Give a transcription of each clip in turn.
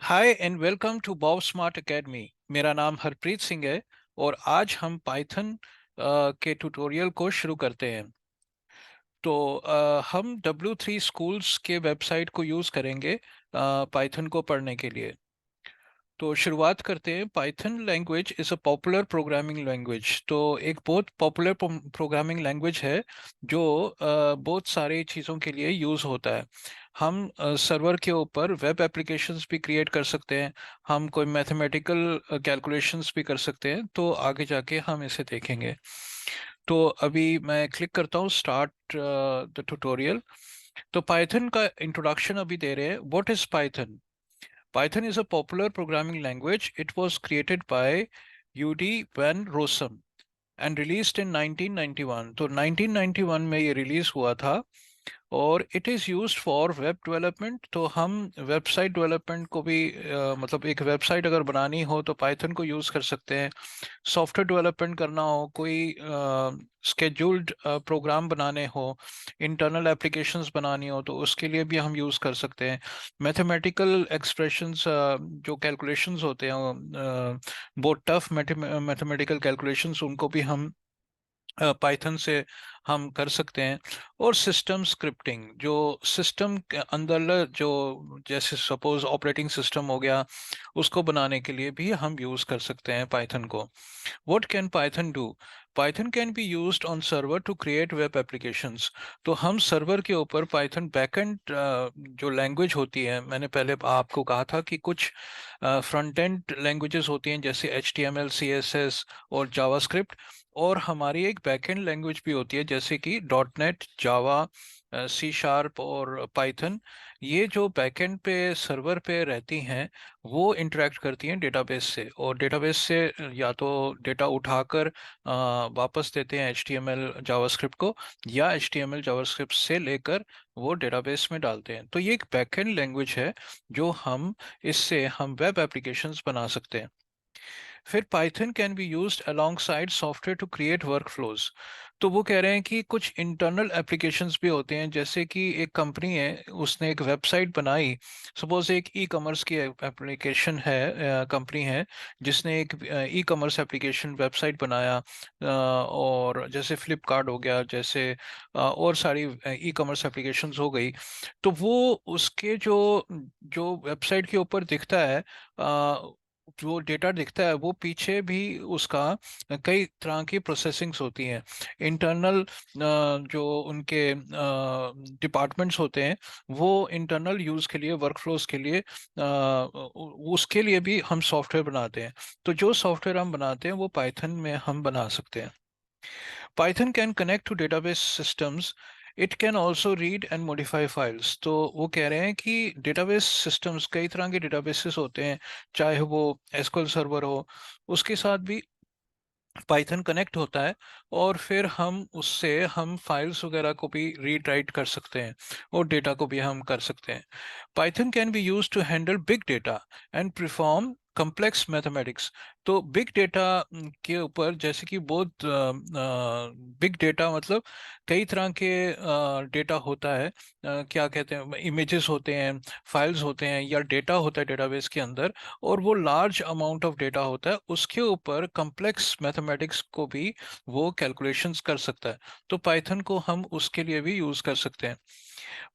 Hi and welcome to Bob Smart Academy. मेरा नाम हरप्रीत सिंह है और आज हम पाइथन के ट्यूटोरियल को शुरू करते हैं। तो हम W3 स्कूल्स के वेबसाइट को यूज़ करेंगे पाइथन को पढ़ने के लिए। तो शुरुआत करते हैं। Python language is a popular programming language. तो एक बहुत पॉपुलर प्रोग्रामिंग लैंग्वेज है जो बहुत सारी चीज़ों के लिए यूज़ होता है। हम सर्वर के ऊपर वेब एप्लीकेशंस भी क्रिएट कर सकते हैं। हम कोई मैथमेटिकल कैलकुलेशंस भी कर सकते हैं। तो आगे जाके हम इसे देखेंगे। तो अभी मैं क्लिक करता हूँ स्टार्ट द ट्यूटोरियल। तो पाइथन का इंट्रोडक्शन अभी दे रहे हैं। What is Python? Python is a popular programming language. It was created by UD Van Rossum and released in 1991. तो 1991 में ये रिलीज हुआ था और it is used for web development. तो हम वेबसाइट डेवलपमेंट को भी मतलब एक वेबसाइट अगर बनानी हो तो पाइथन को यूज़ कर सकते हैं। सॉफ्टवेयर डेवलपमेंट करना हो, कोई स्केड्यूल्ड प्रोग्राम बनाने हो, इंटरनल एप्लीकेशंस बनानी हो तो उसके लिए भी हम यूज़ कर सकते हैं। मैथमेटिकल एक्सप्रेशंस, जो कैलकुलेशंस होते हैं, बहुत टफ मैथमेटिकल कैलकुलेशंस, उनको भी हम पाइथन से हम कर सकते हैं। और सिस्टम स्क्रिप्टिंग, जो सिस्टम के अंदर जो जैसे सपोज ऑपरेटिंग सिस्टम हो गया, उसको बनाने के लिए भी हम यूज़ कर सकते हैं पाइथन को। What can Python do? Python can be used on server to create web applications। तो हम सर्वर के ऊपर पाइथन बैकएंड जो लैंग्वेज होती है, मैंने पहले आपको कहा था कि कुछ फ्रंट एंड लैंग्वेजेस होती हैं जैसे HTML, CSS और जावास्क्रिप्ट। और हमारी एक बैकएंड लैंग्वेज भी होती है जैसे कि डॉट नेट, जावा, सी शार्प और पाइथन। ये जो बैकएंड पे सर्वर पे रहती हैं वो इंटरेक्ट करती हैं डेटाबेस से, और डेटाबेस से या तो डेटा उठाकर वापस देते हैं HTML जावास्क्रिप्ट को, या HTML जावास्क्रिप्ट से लेकर वो डेटाबेस में डालते हैं। तो ये एक बैकएंड लैंग्वेज है जो इससे हम वेब एप्लीकेशंस बना सकते हैं। फिर Python can be used alongside software to create workflows. तो वो कह रहे हैं कि कुछ इंटरनल एप्लीकेशंस भी होते हैं, जैसे कि एक कंपनी है, उसने एक वेबसाइट बनाई। सपोज एक ई कॉमर्स की एप्लीकेशन है, कंपनी है जिसने एक ई कॉमर्स एप्लीकेशन वेबसाइट बनाया, और जैसे फ्लिपकार्ट हो गया, जैसे और सारी ई कॉमर्स एप्लीकेशंस हो गई। तो वो उसके जो जो वेबसाइट के ऊपर दिखता है, जो डेटा दिखता है, वो पीछे भी उसका कई तरह की प्रोसेसिंग्स होती हैं। इंटरनल जो उनके डिपार्टमेंट्स होते हैं, वो इंटरनल यूज़ के लिए, वर्कफ्लोज के लिए, उसके लिए भी हम सॉफ्टवेयर बनाते हैं। तो जो सॉफ्टवेयर हम बनाते हैं वो पाइथन में हम बना सकते हैं। Python can connect to database systems. It can also read and modify files. तो वो कह रहे हैं कि डेटाबेस सिस्टम्स, कई तरह के डेटाबेसेस होते हैं, चाहे वो एसक्यूएल सर्वर हो, उसके साथ भी पाइथन कनेक्ट होता है। और फिर हम उससे हम फाइल्स वगैरह को भी रीड राइट कर सकते हैं और डेटा को भी हम कर सकते हैं। Python can be use to handle big data and perform complex mathematics. तो बिग डेटा के ऊपर, जैसे कि बहुत बिग डेटा मतलब कई तरह के डेटा होता है, क्या कहते हैं, इमेजेस होते हैं, फाइल्स होते हैं, या डेटा होता है डेटाबेस के अंदर, और वो लार्ज अमाउंट ऑफ डेटा होता है, उसके ऊपर कम्प्लेक्स मैथमेटिक्स को भी वो कैलकुलेशंस कर सकता है। तो पाइथन को हम उसके लिए भी यूज कर सकते हैं।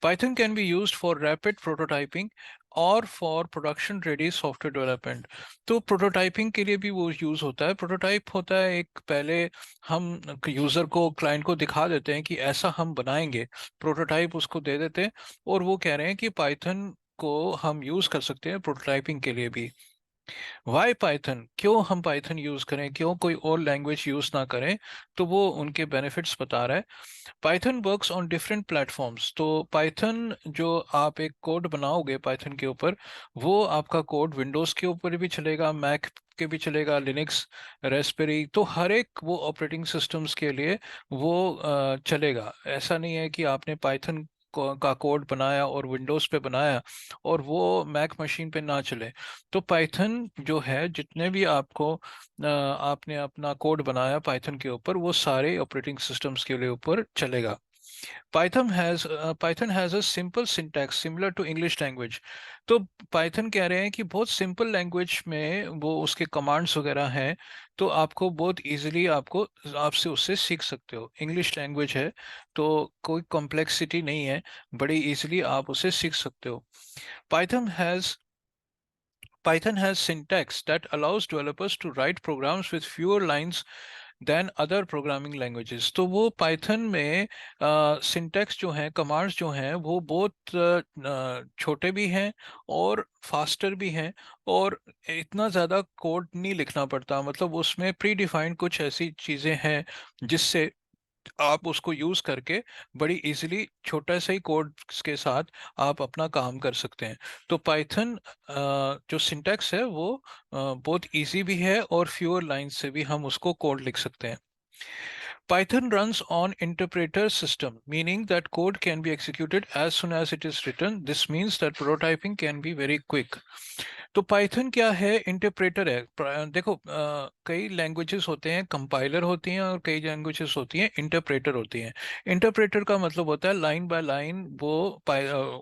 Python can be used for rapid prototyping और for production ready software development. तो प्रोटोटाइपिंग के लिए भी वो यूज होता है। प्रोटोटाइप होता है एक, पहले हम यूजर को, क्लाइंट को दिखा देते हैं कि ऐसा हम बनाएंगे, प्रोटोटाइप उसको दे देते हैं। और वो कह रहे हैं कि पाइथन को हम यूज कर सकते हैं प्रोटोटाइपिंग के लिए भी। वाई पाइथन, क्यों हम पाइथन यूज करें, क्यों कोई और लैंग्वेज यूज ना करें? तो वो उनके बेनिफिट्स बता रहा है। Python works on different platforms. तो पाइथन, जो आप एक कोड बनाओगे पाइथन के ऊपर, वो आपका कोड विंडोज के ऊपर भी चलेगा, मैक के भी चलेगा, लिनक्स, रेस्पबेरी, तो हर एक वो ऑपरेटिंग सिस्टम्स के लिए वो चलेगा। ऐसा नहीं है कि आपने पाइथन का कोड बनाया और विंडोज पे बनाया और वो मैक मशीन पे ना चले। तो पाइथन जो है, जितने भी आपने अपना कोड बनाया पाइथन के ऊपर, वो सारे ऑपरेटिंग सिस्टम्स के लिए ऊपर चलेगा। Python has a simple syntax similar to English language. तो Python कह रहे हैं कि बहुत सिंपल लैंग्वेज में वो उसके कमांड्स वगैरह हैं, तो आपको बहुत इजीली आपसे उससे सीख सकते हो। इंग्लिश लैंग्वेज है तो कोई कॉम्प्लेक्सिटी नहीं है, बड़ी इजीली आप उसे सीख सकते हो। Python has Python has syntax that allows developers to write programs with fewer lines than other programming languages. तो वो पाइथन में सिंटैक्स जो हैं, कमांड्स जो हैं, वो बहुत छोटे भी हैं और फास्टर भी हैं, और इतना ज़्यादा कोड नहीं लिखना पड़ता। मतलब उसमें प्री डिफाइंड कुछ ऐसी चीज़ें हैं जिससे आप उसको यूज करके बड़ी इजीली छोटा सा ही कोड के साथ आप अपना काम कर सकते हैं। तो पाइथन जो सिंटैक्स है वो बहुत इजी भी है, और फ्यूअर लाइंस से भी हम उसको कोड लिख सकते हैं। Python runs on interpreter system, meaning that code can be executed as soon as it is written. This means that prototyping can be very quick. तो पाइथन क्या है? इंटरप्रेटर है। देखो, कई लैंग्वेजेस होते हैं कंपाइलर होती हैं, और कई लैंग्वेजेस होती हैं इंटरप्रेटर होती हैं। इंटरप्रेटर का मतलब होता है लाइन बाय लाइन वो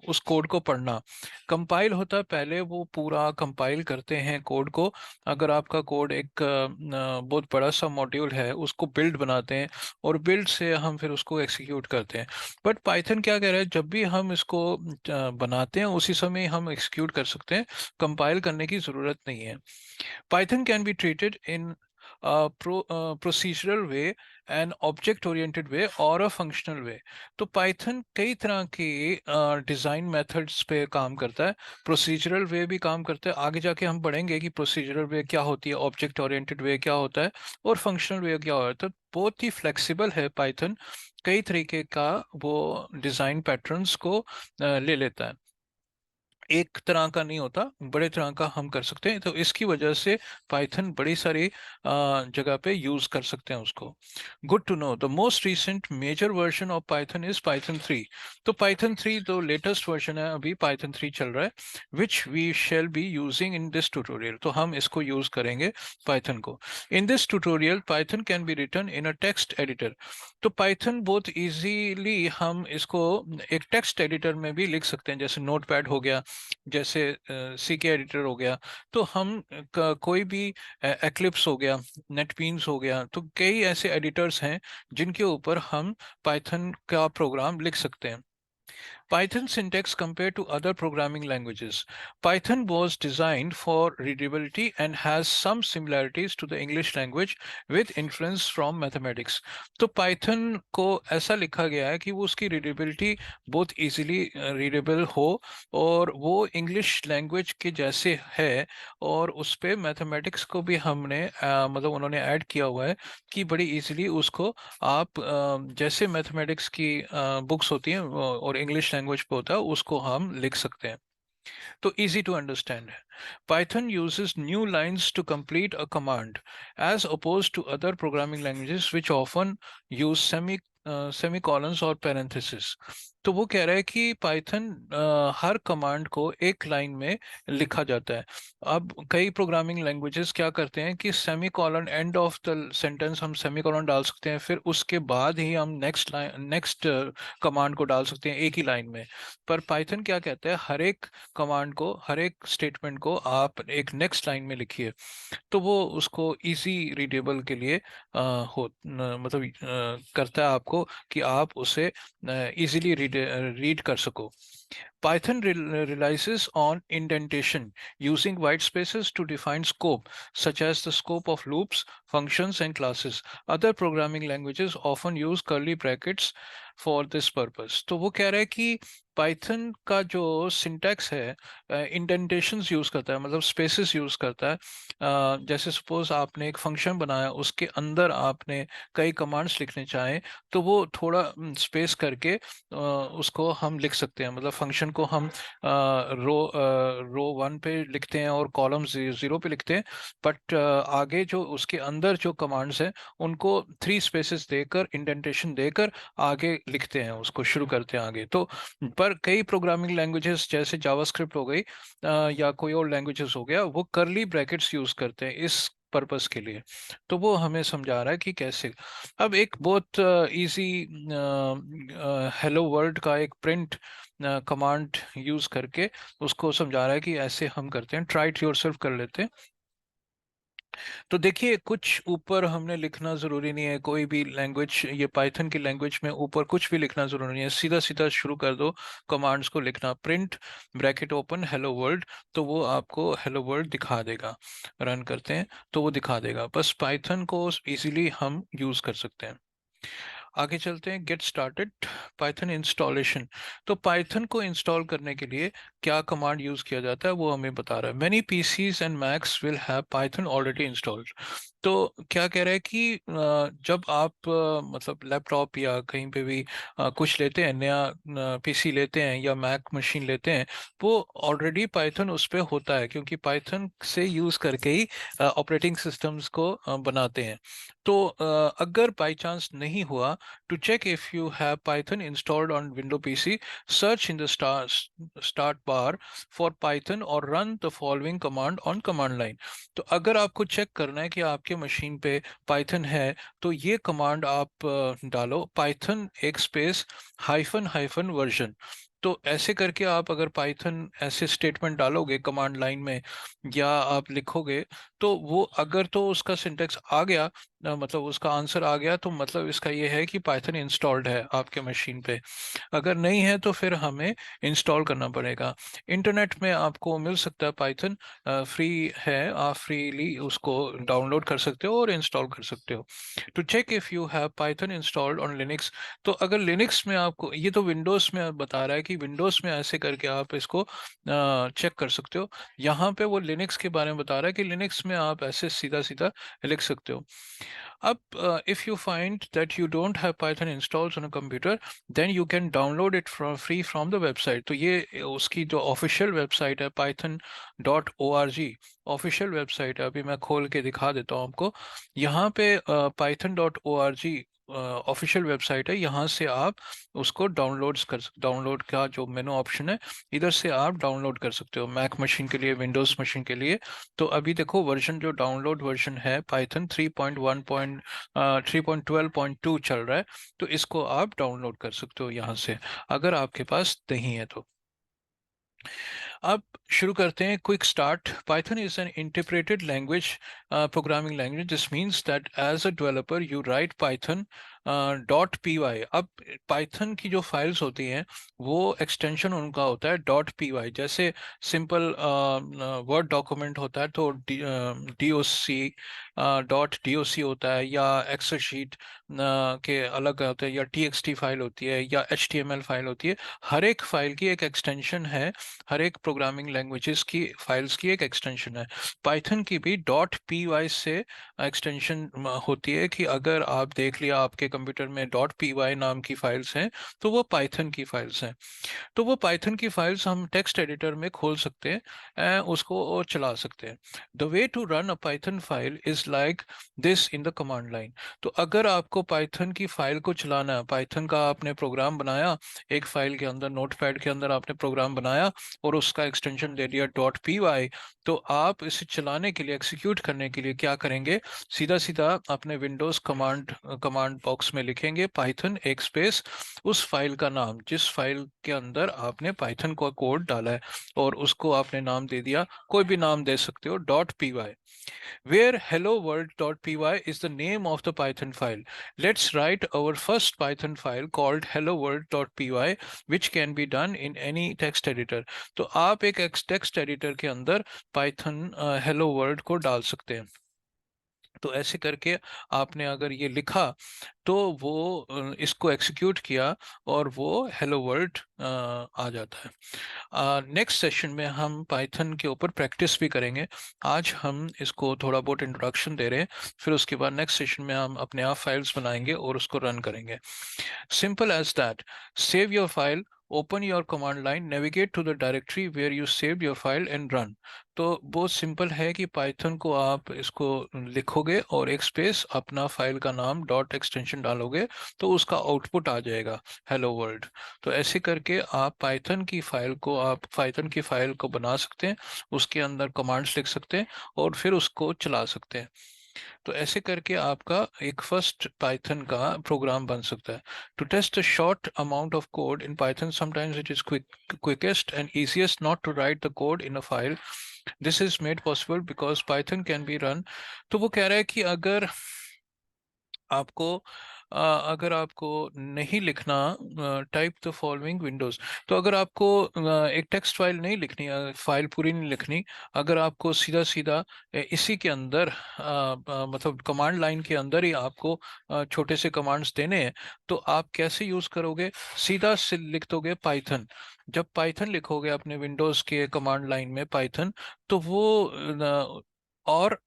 उस कोड को पढ़ना। कंपाइल होता है पहले वो पूरा कंपाइल करते हैं कोड को। अगर आपका कोड एक बहुत बड़ा सा मॉड्यूल है, उसको बिल्ड बनाते हैं, और बिल्ड से हम फिर उसको एग्जीक्यूट करते हैं। बट पाइथन क्या कह रहा है, जब भी हम इसको बनाते हैं उसी समय हम एग्जीक्यूट कर सकते हैं, कंपाइल करने की जरूरत नहीं है। Python can be treated in a procedural way, an object oriented way और a functional way। तो Python कई तरह की डिज़ाइन मेथड्स पे काम करता है। प्रोसीजरल वे भी काम करता है, आगे जाके हम पढ़ेंगे कि प्रोसीजरल वे क्या होती है, ऑब्जेक्ट ओरिएंटेड वे क्या होता है, और फंक्शनल वे क्या होता है। तो बहुत ही फ्लेक्सिबल है पाइथन, कई तरीके का वो डिज़ाइन पैटर्न्स को ले लेता है, एक तरह का नहीं होता, बड़े तरह का हम कर सकते हैं। तो इसकी वजह से पाइथन बड़ी सारी जगह पे यूज कर सकते हैं उसको। Good to know the most recent major version of Python is Python 3। तो पाइथन 3 तो लेटेस्ट वर्जन है, अभी पाइथन 3 चल रहा है, which we shall be using in this tutorial. तो हम इसको यूज करेंगे पाइथन को। In this tutorial Python can be written in a text editor. तो पाइथन बहुत इजीली हम इसको एक टेक्स्ट एडिटर में भी लिख सकते हैं, जैसे नोटपैड हो गया, जैसे सी के एडिटर हो गया। तो हम कोई भी एक्लिप्स हो गया, नेटबीन्स हो गया, तो कई ऐसे एडिटर्स हैं जिनके ऊपर हम पाइथन का प्रोग्राम लिख सकते हैं। Python syntax compared to other programming languages. Python was designed for readability and has some similarities to the English language with influence from mathematics. तो Python को ऐसा लिखा गया है कि वो उसकी रीडेबिलिटी बहुत इजीली रीडेबल हो, और वो इंग्लिश लैंग्वेज के जैसे है, और उस पे मैथमेटिक्स को भी हमने मतलब उन्होंने ऐड किया हुआ है कि बड़ी इजीली उसको आप जैसे मैथमेटिक्स की बुक्स होती हैं और इंग्लिश लैंग्वेज पे होता है, उसको हम लिख सकते हैं। तो easy to understand है। Python uses new lines to complete a command as opposed to other programming languages which often use semicolons और parentheses। तो वो कह रहा है कि पाइथन हर कमांड को एक लाइन में लिखा जाता है। अब कई प्रोग्रामिंग लैंग्वेजेस क्या करते हैं कि semicolon, end of the sentence हम सेमीकोलन डाल सकते हैं, फिर उसके बाद ही हम नेक्स्ट कमांड को डाल सकते हैं एक ही लाइन में। पर पाइथन क्या कहता है, हर एक कमांड को, हर एक स्टेटमेंट को आप एक नेक्स्ट लाइन में लिखिए। तो वो उसको इजी रीडेबल के लिए मतलब करता है आपको कि आप उसे इजीली रीड कर सको। Python relies on indentation, using white spaces to define scope, such as the scope of loops, functions, and classes. Other programming languages often use curly brackets for this purpose. तो वो कह रहा है कि Python का जो सिंटैक्स है indentations use करता है, मतलब स्पेसेस यूज करता है। जैसे सपोज आपने एक फंक्शन बनाया, उसके अंदर आपने कई कमांड्स लिखने चाहें, तो वो थोड़ा स्पेस करके उसको हम लिख सकते हैं। मतलब फंक्शन को हम रो 1 पे लिखते हैं और कॉलम 0 पे लिखते हैं, बट आगे जो उसके अंदर जो कमांड्स हैं उनको 3 स्पेसेस देकर, इंडेंटेशन देकर आगे लिखते हैं, उसको शुरू करते हैं आगे। तो पर कई प्रोग्रामिंग लैंग्वेजेस जैसे जावास्क्रिप्ट हो गई या कोई और लैंग्वेजेस हो गया, वो करली ब्रैकेट्स यूज करते हैं। इस पर्पस के लिए। तो वो हमें समझा रहा है कि कैसे। अब एक बहुत इजी हेलो वर्ल्ड का एक प्रिंट कमांड यूज करके उसको समझा रहा है कि ऐसे हम करते हैं। ट्राई इट योरसेल्फ कर लेते हैं। तो देखिए, कुछ ऊपर हमने लिखना जरूरी नहीं है, कोई भी लैंग्वेज, ये पाइथन की लैंग्वेज में ऊपर कुछ भी लिखना जरूरी नहीं है, सीधा सीधा शुरू कर दो कमांड्स को लिखना। Print bracket open hello world, तो वो आपको हेलो वर्ल्ड दिखा देगा। रन करते हैं तो वो दिखा देगा। बस पाइथन को इजीली हम यूज कर सकते हैं। आगे चलते हैं, गेट स्टार्टेड पाइथन इंस्टॉलेशन। तो पाइथन को इंस्टॉल करने के लिए क्या कमांड यूज किया जाता है वो हमें बता रहा है। Many PCs and Macs will have Python already installed. तो क्या कह रहा है कि जब आप मतलब लैपटॉप या कहीं पे भी कुछ लेते हैं, नया पीसी लेते हैं या मैक मशीन लेते हैं, वो ऑलरेडी पाइथन उस पे होता है, क्योंकि पाइथन से यूज करके ही ऑपरेटिंग सिस्टम्स को बनाते हैं। तो अगर बाई चांस नहीं हुआ, to check if you have Python installed on Windows PC, search in the start bar for Python or run the following command on command line। तो अगर आपको चेक करना है कि आपके मशीन पे Python है, तो ये कमांड आप डालो, Python एक स्पेस हाइफन हाइफन वर्जन। तो ऐसे करके आप अगर पाइथन ऐसे स्टेटमेंट डालोगे कमांड लाइन में या आप लिखोगे, तो वो अगर तो उसका सिंटेक्स आ गया, मतलब उसका आंसर आ गया, तो मतलब इसका ये है कि पाइथन इंस्टॉल्ड है आपके मशीन पे। अगर नहीं है तो फिर हमें इंस्टॉल करना पड़ेगा। इंटरनेट में आपको मिल सकता है पाइथन, फ्री है, आप फ्रीली उसको डाउनलोड कर सकते हो और इंस्टॉल कर सकते हो। To check if you have Python installed on Linux, तो अगर लिनक्स में आपको, ये तो विंडोज में बता रहा है कि विंडोज में ऐसे करके आप इसको चेक कर सकते हो। यहाँ पे वो लिनक्स के बारे में बता रहा है कि लिनक्स में आप ऐसे सीधा सीधा लिख सकते हो। अब if you find that you don't have Python installed on a computer, then you can download it from free from the website। तो ये उसकी जो ऑफिशियल वेबसाइट है python.org, ऑफिशियल वेबसाइट है। अभी मैं खोल के दिखा देता हूँ आपको। यहाँ पे python.org ऑफिशियल वेबसाइट है, यहाँ से आप उसको डाउनलोड का जो मेनू ऑप्शन है, इधर से आप डाउनलोड कर सकते हो, मैक मशीन के लिए, विंडोज मशीन के लिए। तो अभी देखो वर्जन, जो डाउनलोड वर्जन है पाइथन 3.12.2 चल रहा है। तो इसको आप डाउनलोड कर सकते हो यहाँ से, अगर आपके पास नहीं है तो। अब शुरू करते हैं। Quick start. Python is an interpreted language, programming language. This means that as a developer you write Python .py। अब पाइथन की जो फाइल्स होती हैं वो एक्सटेंशन उनका होता है .py। जैसे सिंपल वर्ड डॉक्यूमेंट होता है तो .doc होता है, या एक्सेल शीट के अलग होते हैं, या txt फाइल होती है, या html फाइल होती है। हर एक फाइल की एक एक्सटेंशन है, हर एक प्रोग्रामिंग लैंग्वेजेस की फाइल्स की एक एक्सटेंशन है। पाइथन की भी .py से एक्सटेंशन होती है, कि अगर आप देख लिया आपके कंप्यूटर में .py नाम की फाइल्स हैं, तो वो पाइथन की फाइल्स हैं। तो वो पाइथन की फाइल्स हम टेक्स्ट एडिटर में खोल सकते हैं, उसको और चला सकते हैं। The way to run a Python file is like this in the command line. तो अगर आपको पाइथन की फाइल को चलाना है, पाइथन का आपने प्रोग्राम बनाया, एक फाइल के अंदर नोटपैड के अंदर आपने प्रोग्राम बनाया और उसका एक्सटेंशन दे दिया .py, तो आप इसे चलाने के लिए, एग्जीक्यूट करने के लिए क्या करेंगे, सीधा सीधा अपने विंडोज कमांड बॉक्स में लिखेंगे पाइथन एक स्पेस उस फाइल का नाम, जिस फाइल के अंदर आपने पाइथन का कोड डाला है, और उसको आपने नाम दे दिया, कोई भी नाम दे सकते हो, .py, where hello-world.py is the name of the Python file. Let's write our first Python file called hello-world.py, which can be done in any text editor। तो आप एक टेक्स्ट एडिटर के अंदर Python hello world को डाल सकते हैं। तो ऐसे करके आपने अगर ये लिखा, तो वो इसको एग्जीक्यूट किया और वो हेलो वर्ल्ड आ जाता है। नेक्स्ट सेशन में हम पाइथन के ऊपर प्रैक्टिस भी करेंगे। आज हम इसको थोड़ा बहुत इंट्रोडक्शन दे रहे हैं, फिर उसके बाद नेक्स्ट सेशन में हम अपने आप फाइल्स बनाएंगे और उसको रन करेंगे। Simple as that. Save your file, open your command line, navigate to the directory where you saved your file and run. तो बहुत सिंपल है कि पाइथन को आप इसको लिखोगे और एक स्पेस अपना फाइल का नाम डॉट एक्सटेंशन डालोगे तो उसका आउटपुट आ जाएगा हेलो वर्ल्ड। तो ऐसे करके आप पाइथन की फाइल को बना सकते हैं, उसके अंदर कमांड्स लिख सकते हैं और फिर उसको चला सकते हैं। तो ऐसे करके आपका एक फर्स्ट पाइथन का प्रोग्राम बन सकता है। To test a short amount of code in Python, sometimes it is quickest and easiest not to write the code in a file. This is made possible because Python can be run। तो वो कह रहा है कि आपको अगर आपको नहीं लिखना, टाइप द फॉलोइंग विंडोज। तो अगर आपको एक टेक्स्ट फाइल नहीं लिखनी, फाइल पूरी नहीं लिखनी, अगर आपको सीधा सीधा इसी के अंदर मतलब कमांड लाइन के अंदर ही आपको छोटे से कमांड्स देने हैं, तो आप कैसे यूज करोगे? सीधा से लिख दोगे पाइथन। जब पाइथन लिखोगे अपने विंडोज के कमांड लाइन में पाइथन, तो वो और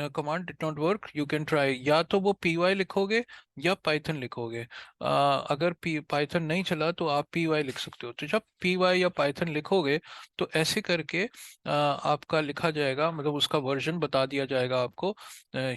command did not work, you can try, या तो वो पी वाई लिखोगे या पाइथन लिखोगे। अगर पाइथन नहीं चला तो आप पी वाई लिख सकते हो। तो जब पी वाई या पाइथन लिखोगे तो ऐसे करके आपका लिखा जाएगा, मतलब उसका वर्जन बता दिया जाएगा आपको।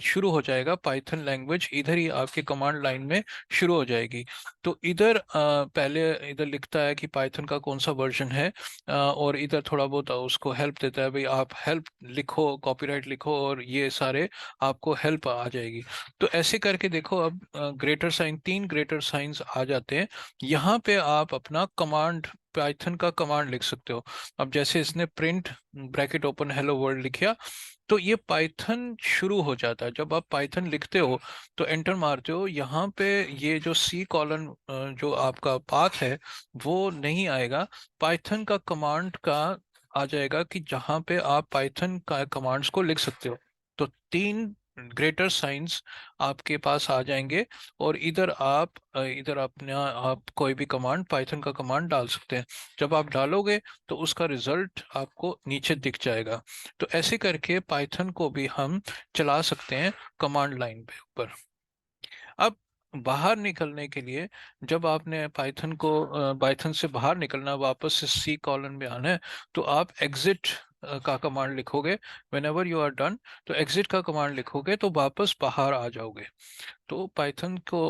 शुरू हो जाएगा पाइथन लैंग्वेज, इधर ही आपके कमांड लाइन में शुरू हो जाएगी। तो इधर पहले इधर लिखता है कि पाइथन का कौन सा वर्जन है, और इधर थोड़ा बहुत उसको हेल्प देता है, भाई आप हेल्प लिखो, कॉपीराइट लिखो, और ये सारे आपको हेल्प आ जाएगी। तो ऐसे करके देखो, अब ग्रेटर साइन, 3 ग्रेटर साइंस आ जाते हैं। यहाँ पे आप अपना कमांड, पाइथन का कमांड लिख सकते हो। अब जैसे इसने print bracket open hello world लिखा, तो ये पाइथन शुरू हो जाता है। जब आप पाइथन लिखते हो तो एंटर मारते हो, यहाँ पे ये जो सी कॉलन जो आपका पाथ है वो नहीं आएगा, पाइथन का कमांड का आ जाएगा, कि जहाँ पे आप पाइथन का कमांड्स को लिख सकते हो। तो 3 ग्रेटर साइंस आपके पास आ जाएंगे, और इधर अपने आप कोई भी कमांड, पाइथन का कमांड डाल सकते हैं। जब आप डालोगे तो उसका रिजल्ट आपको नीचे दिख जाएगा। तो ऐसे करके पाइथन को भी हम चला सकते हैं कमांड लाइन पे ऊपर। अब बाहर निकलने के लिए, जब आपने पाइथन से बाहर निकलना, वापस से सी कॉलन में आना है, तो आप एग्जिट का कमांड लिखोगे। Whenever you are done, तो एग्जिट का कमांड लिखोगे तो वापस बाहर आ जाओगे। तो पाइथन को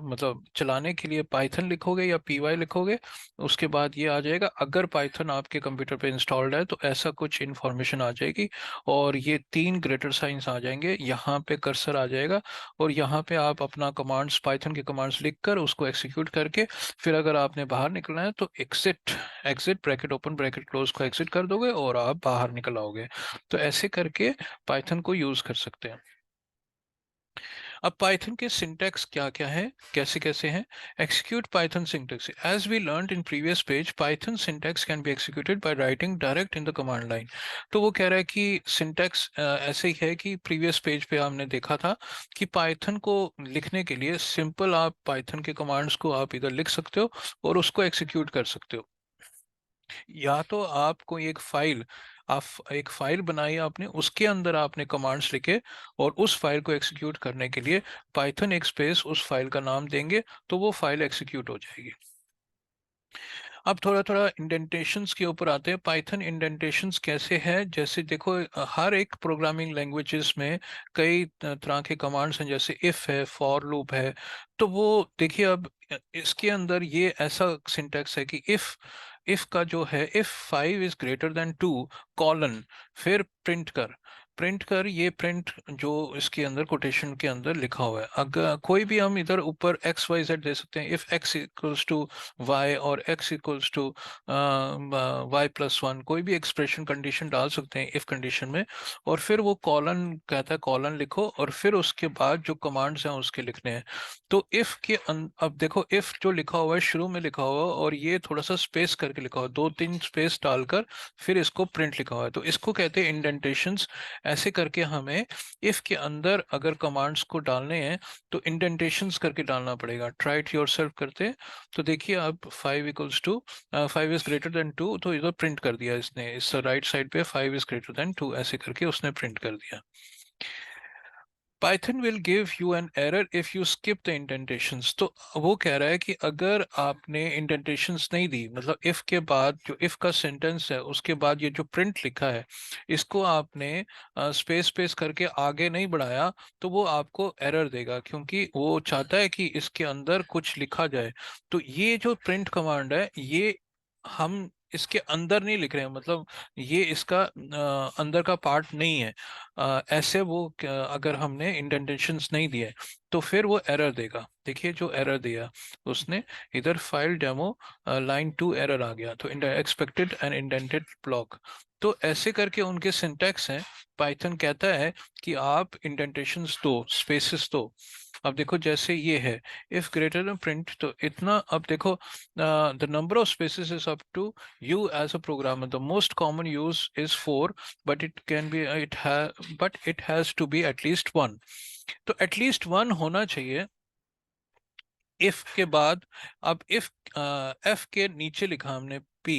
मतलब चलाने के लिए पाइथन लिखोगे या पी वाई लिखोगे, उसके बाद ये आ जाएगा। अगर पाइथन आपके कंप्यूटर पे इंस्टॉल्ड है तो ऐसा कुछ इन्फॉर्मेशन आ जाएगी, और ये 3 ग्रेटर साइंस आ जाएंगे, यहाँ पे कर्सर आ जाएगा, और यहाँ पे आप अपना कमांड्स, पाइथन के कमांड्स लिखकर उसको एक्सिक्यूट करके, फिर अगर आपने बाहर निकलना है तो exit, exit bracket open bracket close को एग्जिट कर दोगे और आप बाहर निकल आओगे। तो ऐसे करके पाइथन को यूज कर सकते हैं। अब पाइथन के सिंटैक्स क्या क्या है, कैसे कैसे हैं? Execute Python syntax, as we learned in previous page, Python syntax can be executed by writing direct in the command line. तो वो कह रहा है कि सिंटैक्स ऐसे ही है कि प्रीवियस पेज पे हमने देखा था कि पाइथन को लिखने के लिए सिंपल आप पाइथन के कमांड्स को आप इधर लिख सकते हो और उसको एक्सिक्यूट कर सकते हो। या तो आप कोई एक फाइल बनाई आपने, उसके अंदर आपने कमांड्स लिखे, और उस फाइल को एग्जीक्यूट करने के लिए पाइथन एक स्पेस उस फाइल का नाम देंगे, तो वो फाइल एग्जीक्यूट हो जाएगी। अब थोड़ा थोड़ा इंडेंटेशंस के ऊपर आते हैं। पाइथन इंडेंटेशंस कैसे है? जैसे देखो, हर एक प्रोग्रामिंग लैंग्वेजेस में कई तरह के कमांड्स हैं, जैसे इफ है, फॉर लूप है। तो वो देखिए, अब इसके अंदर ये ऐसा सिंटैक्स है कि इफ का जो है, if 5 is greater than 2 colon, फिर प्रिंट कर ये प्रिंट जो इसके अंदर कोटेशन के अंदर लिखा हुआ है। अगर कोई भी हम इधर ऊपर एक्स वाई जेड दे सकते हैं, if X equals to Y और एक्स इक्वल्स टू y+1, कोई भी एक्सप्रेशन कंडीशन डाल सकते हैं इफ कंडीशन में। और फिर वो कॉलन कहता है, कॉलन लिखो, और फिर उसके बाद जो कमांड्स हैं उसके लिखने हैं। तो इफ अब देखो, इफ जो लिखा हुआ है शुरू में लिखा हुआ है, और ये थोड़ा सा स्पेस करके लिखा हुआ है, 2-3 स्पेस डालकर फिर इसको प्रिंट लिखा हुआ है, तो इसको कहते हैं इंडेंटेशंस। ऐसे करके हमें इफ के अंदर अगर कमांड्स को डालने हैं तो इंडेंटेशंस करके डालना पड़ेगा। ट्राई इट योरसेल्फ करते हैं। तो देखिए, अब 5 इज ग्रेटर देन 2, तो इधर प्रिंट कर दिया इसने, इस राइट साइड पे 5 इज ग्रेटर देन 2 ऐसे करके उसने प्रिंट कर दिया। Python will give you an error if you skip the indentations. तो वो कह रहा है कि अगर आपने इंडेंटेशंस नहीं दी, मतलब इफ के बाद जो इफ का सेंटेंस है उसके बाद ये जो प्रिंट लिखा है इसको आपने स्पेस स्पेस करके आगे नहीं बढ़ाया, तो वो आपको एरर देगा, क्योंकि वो चाहता है कि इसके अंदर कुछ लिखा जाए। तो ये जो प्रिंट कमांड है ये हम इसके अंदर नहीं लिख रहे हैं, मतलब ये इसका अंदर का पार्ट नहीं है। ऐसे वो अगर हमने इंडेंटेशंस नहीं दिए तो फिर वो एरर देगा। देखिए जो एरर दिया उसने, इधर फाइल डेमो लाइन 2 एरर आ गया, तो एक्सपेक्टेड एन इंडेंटेड ब्लॉक। तो ऐसे करके उनके सिंटैक्स हैं। पाइथन कहता है कि आप इंडेंटेशंस दो, स्पेसेस दो। अब देखो जैसे ये है इफ ग्रेटर देन प्रिंट, तो इतना, अब देखो the number of spaces is up to you as a programmer. The most common use is 4, but it can be but it has to be at least 1. तो at least 1 होना चाहिए if के बाद। अब if f के नीचे लिखा हमने p,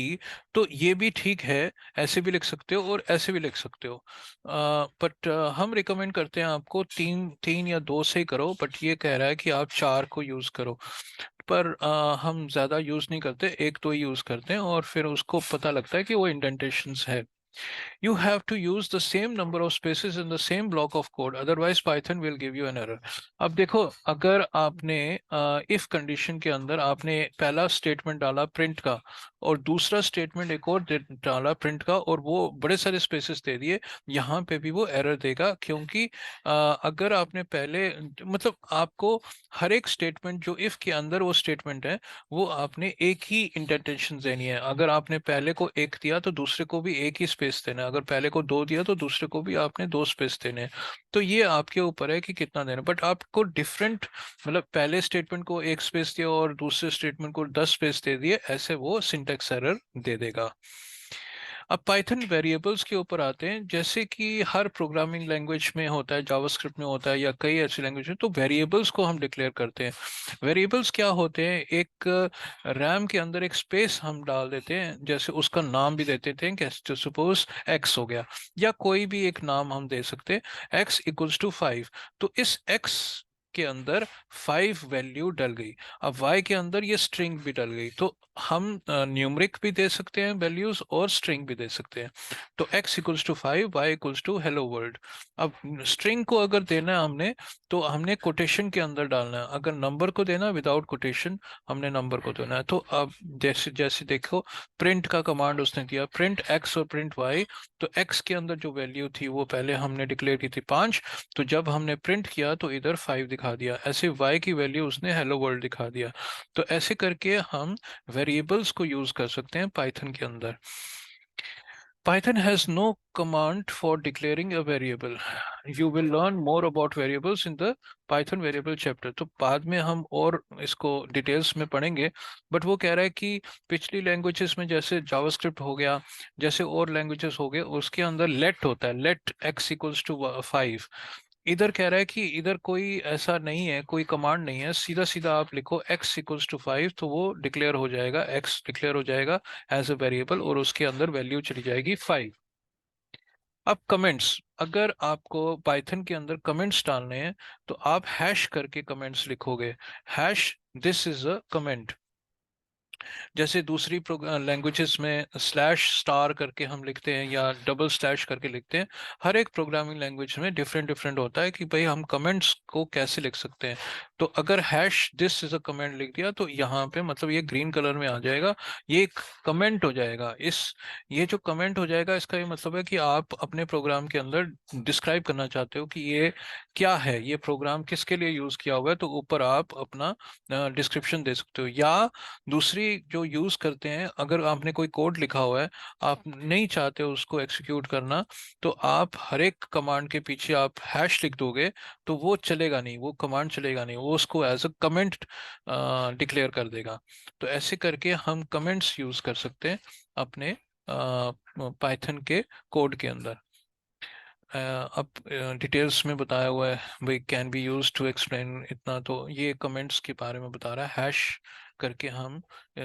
तो ये भी ठीक है, ऐसे भी लिख सकते हो और ऐसे भी लिख सकते हो। बट हम रिकमेंड करते हैं आपको तीन तीन या दो से ही करो, बट ये कह रहा है कि आप 4 को यूज करो। पर हम ज्यादा यूज नहीं करते, एक दो ही यूज करते हैं और फिर उसको पता लगता है कि वो इंडेंटेशंस है। You have to use the same number of spaces in the same block of code, otherwise Python will give you an error. अब देखो अगर आपने if कंडीशन के अंदर आपने पहला स्टेटमेंट डाला प्रिंट का और दूसरा स्टेटमेंट एक और डाला प्रिंट का और वो बड़े सारे स्पेसेस दे दिए, यहाँ पे भी वो एरर देगा, क्योंकि अगर आपने पहले, मतलब आपको हर एक स्टेटमेंट जो if के अंदर वो स्टेटमेंट है वो आपने एक ही इंडेंटेशन देनी है। अगर आपने पहले को एक दिया तो दूसरे को भी एक ही स्पेस देना है, अगर पहले को दो दिया तो दूसरे को भी आपने दो स्पेस देने हैं। तो ये आपके ऊपर है कि कितना देना, बट आपको डिफरेंट, मतलब पहले स्टेटमेंट को एक स्पेस दिया और दूसरे स्टेटमेंट को 10 स्पेस दे दिए, ऐसे वो सिंटेक्स एरर दे देगा। अब पाइथन वेरिएबल्स के ऊपर आते हैं। जैसे कि हर प्रोग्रामिंग लैंग्वेज में होता है, जावास्क्रिप्ट में होता है या कई ऐसी लैंग्वेज में, तो वेरिएबल्स को हम डिक्लेयर करते हैं। वेरिएबल्स क्या होते हैं, एक रैम के अंदर एक स्पेस हम डाल देते हैं, जैसे उसका नाम भी देते थे, कैसे सपोज एक्स हो गया, या कोई भी एक नाम हम दे सकते हैं, एक्स इक्वल्स टू 5। तो इस एक्स के अंदर 5 वैल्यू डल गई। अब y के अंदर ये स्ट्रिंग भी डल गई, तो हम न्यूमरिक भी दे सकते हैं वैल्यूज और स्ट्रिंग भी दे सकते हैं। तो x equals to 5, y equals to hello world. अब स्ट्रिंग को अगर देना है हमने, तो हमने कोटेशन के अंदर डालना है। अगर नंबर को देना है विदाउट कोटेशन, हमने नंबर को देना है। तो अब जैसे जैसे देखो प्रिंट का कमांड उसने दिया, प्रिंट x और प्रिंट y। तो x के अंदर जो वैल्यू थी वो पहले हमने डिक्लेयर की थी 5, तो जब हमने प्रिंट किया तो इधर 5 दिखा दिया। ऐसे y की वैल्यू उसने हेलो वर्ल्ड दिखा दिया। तो ऐसे करके हम वेरिएबल्स को यूज कर सकते हैं पाइथन के अंदर। Python has no command for declaring a variable. You will learn more about variables in the Python variable chapter. तो बाद में हम और इसको डिटेल्स में पढ़ेंगे। बट वो कह रहा है कि पिछली लैंग्वेजेस में जैसे जावास्क्रिप्ट हो गया, जैसे और लैंग्वेजेस हो गए, उसके अंदर लेट होता है, लेट x इक्वल्स टू 5। इधर कह रहा है कि इधर कोई ऐसा नहीं है, कोई कमांड नहीं है, सीधा सीधा आप लिखो x इक्वल्स टू 5, तो वो डिक्लेयर हो जाएगा, x डिक्लेयर हो जाएगा एज अ वेरिएबल और उसके अंदर वैल्यू चली जाएगी 5। अब कमेंट्स, अगर आपको पाइथन के अंदर कमेंट्स डालने हैं तो आप हैश करके कमेंट्स लिखोगे। Hash this is a comment. जैसे दूसरी लैंग्वेजेस में स्लैश स्टार करके हम लिखते हैं या डबल स्लैश करके लिखते हैं, हर एक प्रोग्रामिंग लैंग्वेज में डिफरेंट डिफरेंट होता है कि भाई हम कमेंट्स को कैसे लिख सकते हैं। तो अगर hash this is a comment लिख दिया तो यहाँ पे मतलब ये ग्रीन कलर में आ जाएगा, ये एक कमेंट हो जाएगा। ये जो कमेंट हो जाएगा इसका ये मतलब है कि आप अपने प्रोग्राम के अंदर डिस्क्राइब करना चाहते हो कि ये क्या है, ये प्रोग्राम किसके लिए यूज किया हुआ है, तो ऊपर आप अपना डिस्क्रिप्शन दे सकते हो। या दूसरी जो यूज करते हैं, अगर आपने कोई कोड लिखा हुआ है, आप नहीं चाहते उसको एक्सिक्यूट करना, तो आप हर एक कमांड के पीछे आप हैश लिख दोगे, तो वो चलेगा नहीं, वो कमांड चलेगा नहीं, वो उसको एज अ कमेंट डिक्लेयर कर देगा। तो ऐसे करके हम कमेंट्स यूज कर सकते हैं अपने पाइथन के कोड के अंदर। अब डिटेल्स में बताया हुआ है भाई can be use to explain, इतना तो ये कमेंट्स के बारे में बता रहा है। हैश करके हम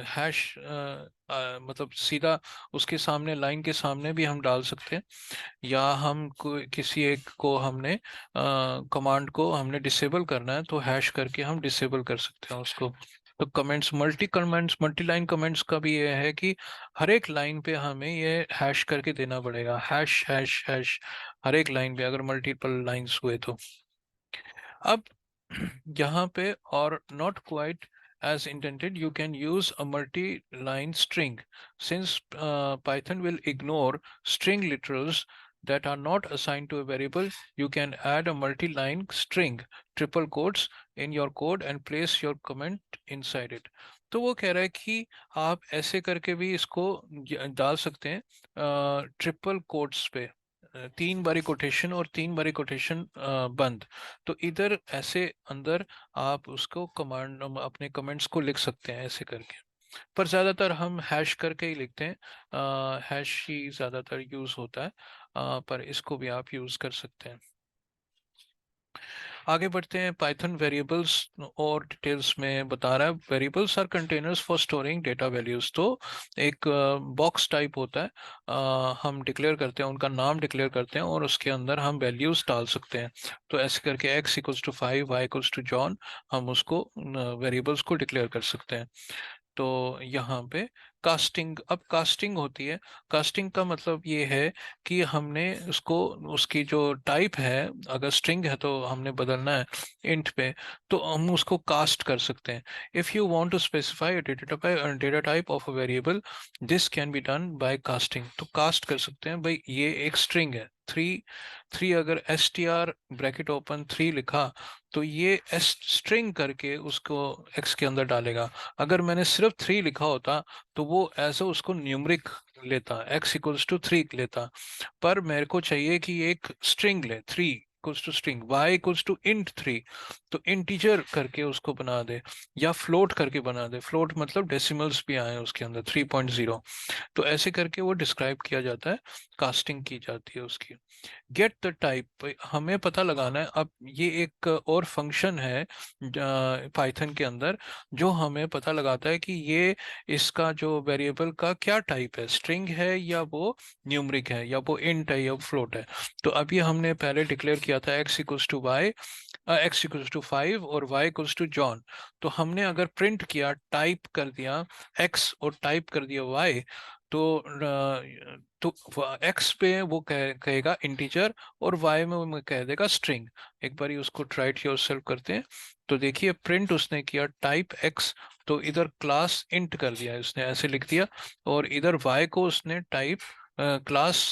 हैश मतलब सीधा उसके सामने, लाइन के सामने भी हम डाल सकते हैं, या हम कोई किसी एक को हमने कमांड को हमने डिसेबल करना है तो हैश करके हम डिसेबल कर सकते हैं उसको। तो कमेंट्स, मल्टी लाइन कमेंट्स का भी ये है कि हर एक लाइन पे हमें ये हैश करके देना पड़ेगा, हैश हैश हैश, हर एक लाइन पे अगर मल्टीपल लाइंस हुए तो। अब यहाँ पे, और not quite as intended, you can use a multi-line string. Since Python will ignore string literals that are not assigned to a variable, you can add a multi-line string, triple quotes, in your code and place your comment inside it. तो वो कह रहा है कि आप ऐसे करके भी इसको डाल सकते हैं ट्रिपल कोट्स पे, 3 बारी कोटेशन और 3 बारी कोटेशन बंद। तो इधर ऐसे अंदर आप उसको कमांड अपने कमेंट्स को लिख सकते हैं ऐसे करके, पर ज़्यादातर हम हैश करके ही लिखते हैं, हैश ही ज़्यादातर यूज़ होता है, पर इसको भी आप यूज़ कर सकते हैं। आगे बढ़ते हैं। पाइथन वेरिएबल्स और डिटेल्स में बता रहा है, variables are containers for storing data values. तो एक बॉक्स टाइप होता है, हम डिक्लेयर करते हैं, उनका नाम डिक्लेयर करते हैं और उसके अंदर हम वैल्यूज डाल सकते हैं। तो ऐसे करके x equals to 5, y equals to John, हम उसको वेरिएबल्स को डिक्लेयर कर सकते हैं। तो यहाँ पे कास्टिंग, अब कास्टिंग होती है। कास्टिंग का मतलब ये है कि हमने उसको, उसकी जो टाइप है, अगर स्ट्रिंग है तो हमने बदलना है इंट पे, तो हम उसको कास्ट कर सकते हैं। If you want to specify data type of a variable, this can be done by casting. तो कास्ट कर सकते हैं, भाई ये एक स्ट्रिंग है, थ्री थ्री, अगर S T R bracket open 3 लिखा तो ये एस स्ट्रिंग करके उसको एक्स के अंदर डालेगा। अगर मैंने सिर्फ 3 लिखा होता तो वो ऐसे उसको न्यूमरिक लेता, x इक्वल्स टू 3 लेता। पर मेरे को चाहिए कि एक स्ट्रिंग ले, 3 equals to string, y equals to int 3, तो इंटीजर करके उसको बना दे, या फ्लोट करके बना दे। फ्लोट मतलब डेसिमल्स भी आए उसके अंदर, 3.0। तो ऐसे करके वो डिस्क्राइब किया जाता है, कास्टिंग की जाती है उसकी। गेट द टाइप, हमें पता लगाना है। अब ये एक और फंक्शन है पाइथन के अंदर जो हमें पता लगाता है कि ये, इसका जो वेरिएबल का क्या टाइप है, स्ट्रिंग है या वो न्यूमरिक है, या वो इंट है या फ्लोट है। तो अभी हमने पहले डिक्लेयर किया था x equals to Y, x equals to 5 और y इक्वल्स टू जॉन। तो हमने अगर प्रिंट किया, टाइप कर दिया x और टाइप कर दिया y, तो तो x पे वो कहेगा इंटीजर और y में वो कह देगा स्ट्रिंग। एक बार उसको ट्राई टू योरसेल्फ करते हैं। तो देखिए प्रिंट उसने किया टाइप x, तो इधर क्लास इंट कर दिया है उसने, ऐसे लिख दिया, और इधर y को उसने टाइप क्लास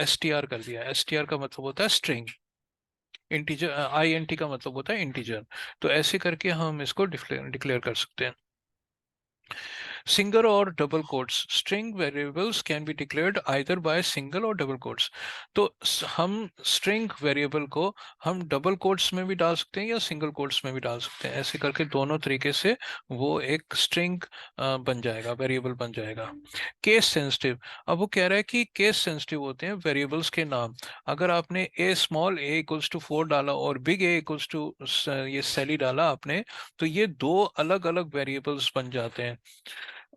str कर दिया। str का मतलब होता है स्ट्रिंग, इंटीजर, int का मतलब होता है इंटीजर। तो ऐसे करके हम इसको डिक्लेयर कर सकते हैं। सिंगल और double quotes, string variables can be declared either by single और डबल कोट्स। तो हम स्ट्रिंग वेरिएबल को हम डबल कोट्स में भी डाल सकते हैं या सिंगल कोट्स में भी डाल सकते हैं। ऐसे करके दोनों तरीके से वो एक स्ट्रिंग बन जाएगा, वेरिएबल बन जाएगा। केस सेंसिटिव, अब वो कह रहा है कि केस सेंसिटिव होते हैं वेरिएबल्स के नाम। अगर आपने ए स्मॉल ए इक्वल्स टू 4 डाला और बिग ए इक्वल्स टू ये सैली डाला आपने, तो ये दो अलग अलग वेरिएबल्स बन जाते हैं।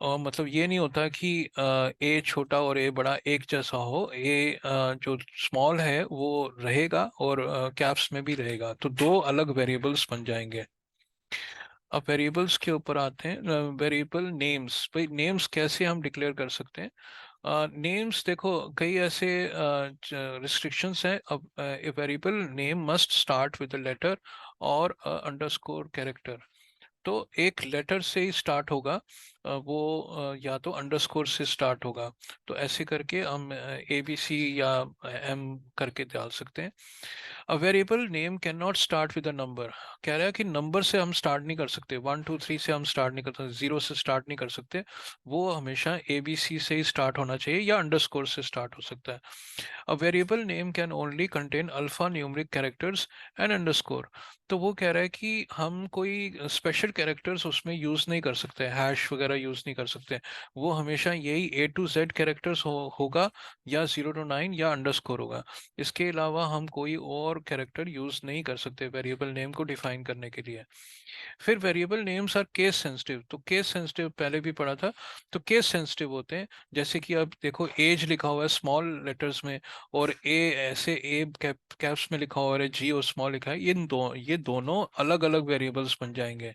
और मतलब ये नहीं होता कि ए छोटा और ए बड़ा एक जैसा हो। ए जो स्मॉल है वो रहेगा और कैप्स में भी रहेगा, तो दो अलग वेरिएबल्स बन जाएंगे। अब वेरिएबल्स के ऊपर आते हैं। वेरिएबल नेम्स, भाई नेम्स कैसे हम डिक्लेयर कर सकते हैं। नेम्स देखो, कई ऐसे रिस्ट्रिक्शंस हैं। अब a variable name must start with a letter और अंडरस्कोर कैरेक्टर। तो एक लेटर से ही स्टार्ट होगा, वो या तो अंडरस्कोर से स्टार्ट होगा। तो ऐसे करके हम ए बी सी या एम करके डाल सकते हैं। A variable name can not start with a number, कह रहा है कि नंबर से हम स्टार्ट नहीं कर सकते, 1 2 3 से हम स्टार्ट नहीं कर सकते, 0 से स्टार्ट नहीं कर सकते। वो हमेशा ए बी सी से ही स्टार्ट होना चाहिए या अंडरस्कोर से स्टार्ट हो सकता है। A variable name can only contain alphanumeric characters and underscore। तो वो कह रहा है कि हम कोई स्पेशल कैरेक्टर्स उसमें यूज नहीं कर सकते, हैश वगैरह वगैरह यूज नहीं कर सकते। वो हमेशा यही A to Z कैरेक्टर्स होगा, या 0 to 9 या अंडरस्कोर होगा। इसके अलावा हम कोई और कैरेक्टर यूज नहीं कर सकते वेरिएबल नेम को डिफाइन करने के लिए। फिर variable names are case sensitive. तो केस सेंसिटिव पहले भी पढ़ा था। तो केस सेंसिटिव होते हैं, जैसे कि अब देखो एज लिखा हुआ है स्मॉल लेटर्स में, और ए ऐसे ए कैप्स में लिखा हुआ है, जी और स्मॉल लिखा है, ये दोनों अलग अलग वेरिएबल्स बन जाएंगे।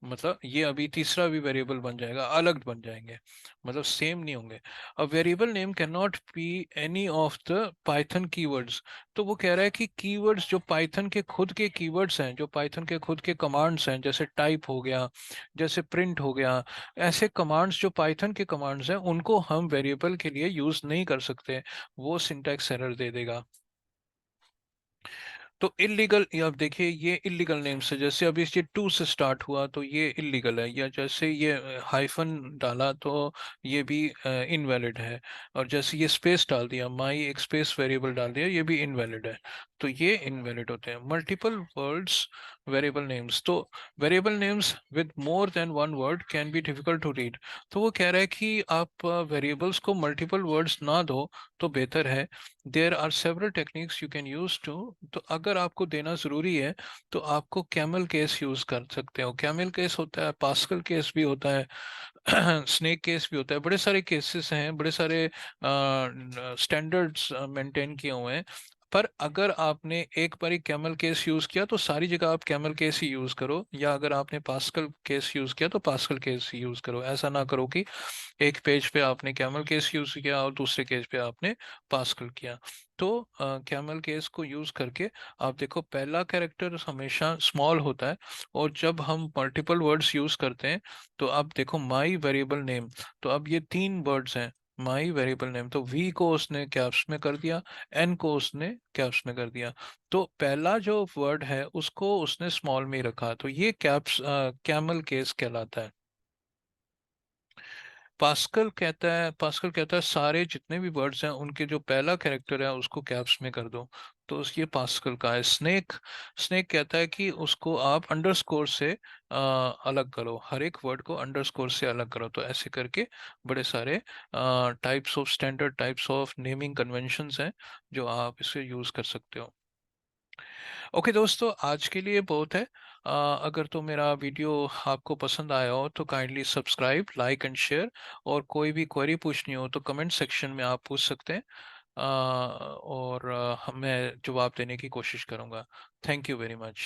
मतलब ये अभी तीसरा भी वेरिएबल बन जाएगा, अलग बन जाएंगे, मतलब सेम नहीं होंगे। A variable name can not be any of the Python keywords. तो वो कह रहा है कि कीवर्ड्स जो पाइथन के खुद के कीवर्ड्स हैं, जो पाइथन के खुद के कमांड्स हैं, जैसे टाइप हो गया, जैसे प्रिंट हो गया, ऐसे कमांड्स जो पाइथन के कमांड्स हैं उनको हम वेरिएबल के लिए यूज नहीं कर सकते, वो सिंटैक्स एरर दे देगा। तो इलीगल, अब देखिए ये इलीगल नेम्स है, जैसे अभी ये टू से स्टार्ट हुआ तो ये इलीगल है, या जैसे ये हाइफन डाला तो ये भी इनवैलिड है, और जैसे ये स्पेस डाल दिया, माई एक स्पेस वेरिएबल डाल दिया, ये भी इनवैलिड है। तो ये इनवैलिड होते हैं। मल्टीपल वर्ड्स वेरिएबल नेम्स, तो variable names with more than one word can be difficult to read. तो वो कह रहा है कि आप वेरिएबल्स को मल्टीपल वर्ड्स ना दो तो बेहतर है। There are several techniques you can use to. तो अगर आपको देना ज़रूरी है तो आपको कैमल केस यूज़ कर सकते हो। कैमल केस होता है, पास्कल केस भी होता है, स्नेक केस भी होता है, बड़े सारे केसेस हैं, बड़े सारे स्टैंडर्ड्स मेंटेन किए हुए हैं। पर अगर आपने एक बार कैमल केस यूज किया तो सारी जगह आप कैमल केस ही यूज करो, या अगर आपने पास्कल केस यूज किया तो पास्कल केस ही यूज करो। ऐसा ना करो कि एक पेज पे आपने कैमल केस यूज किया और दूसरे केस पे आपने पास्कल किया। तो कैमल केस को यूज करके आप देखो पहला कैरेक्टर हमेशा स्मॉल होता है, और जब हम मल्टीपल वर्ड्स यूज करते हैं तो अब देखो माई वेरिएबल नेम, तो अब ये तीन वर्ड्स हैं। माई वेरिएबल नेम, तो वी को उसने कैप्स में कर दिया, एन को उसने कैप्स में कर दिया, तो पहला जो वर्ड है उसको उसने स्मॉल में ही रखा, तो ये कैप्स कैमल केस कहलाता है। पास्कल कहता है सारे जितने भी वर्ड्स हैं उनके जो पहला कैरेक्टर है उसको कैप्स में कर दो। तो ये पास्कल का है। स्नेक कहता है कि उसको आप अंडरस्कोर से अलग करो, हर एक वर्ड को अंडरस्कोर से अलग करो। तो ऐसे करके बड़े सारे types of standard types of naming conventions हैं जो आप इसे यूज कर सकते हो। ओके दोस्तों, आज के लिए बहुत है। अगर तो मेरा वीडियो आपको पसंद आया हो तो kindly subscribe, like and share, और कोई भी क्वेरी पूछनी हो तो कमेंट सेक्शन में आप पूछ सकते हैं, और मैं जवाब देने की कोशिश करूंगा। Thank you very much.